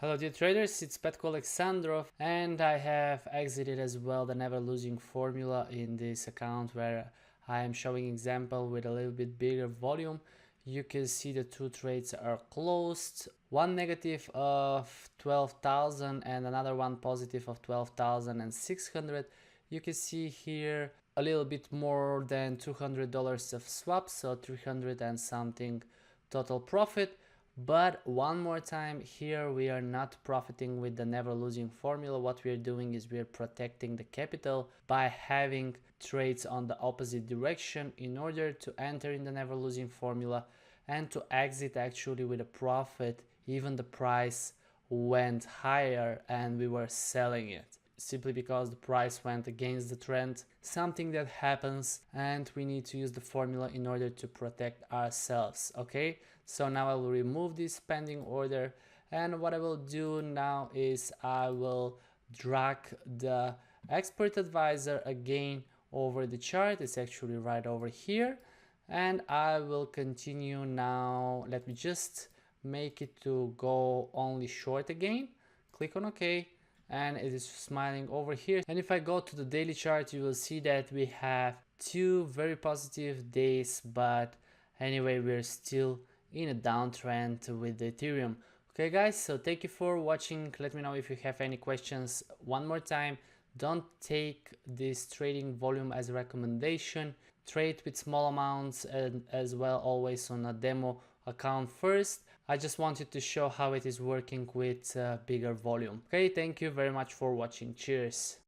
Hello dear traders, it's Petko Aleksandrov, and I have exited as well the never losing formula in this account where I am showing example with a little bit bigger volume. You can see the two trades are closed, one negative of 12,000 and another one positive of 12,600. You can see here a little bit more than $200 of swap, so 300 and something total profit. But one more time, here we are not profiting with the never losing formula. What we are doing is we are protecting the capital by having trades on the opposite direction in order to enter in the never losing formula and to exit actually with a profit even the price went higher and we were selling it, simply because the price went against the trend. Something that happens, and we need to use the formula in order to protect ourselves. Okay, so now I will remove this pending order, and what I will do now is I will drag the expert advisor again over the chart. It's actually right over here, and I will continue now. Let me just make it to go only short again. Click on OK, and it is smiling over here. And if I go to the daily chart, you will see that we have two very positive days, but anyway, we're still in a downtrend with the Ethereum. Okay guys, so thank you for watching. Let me know if you have any questions. One more time, don't take this trading volume as a recommendation. Trade with small amounts, and as well always on a demo account first. I just wanted to show how it is working with bigger volume. Okay, thank you very much for watching. Cheers.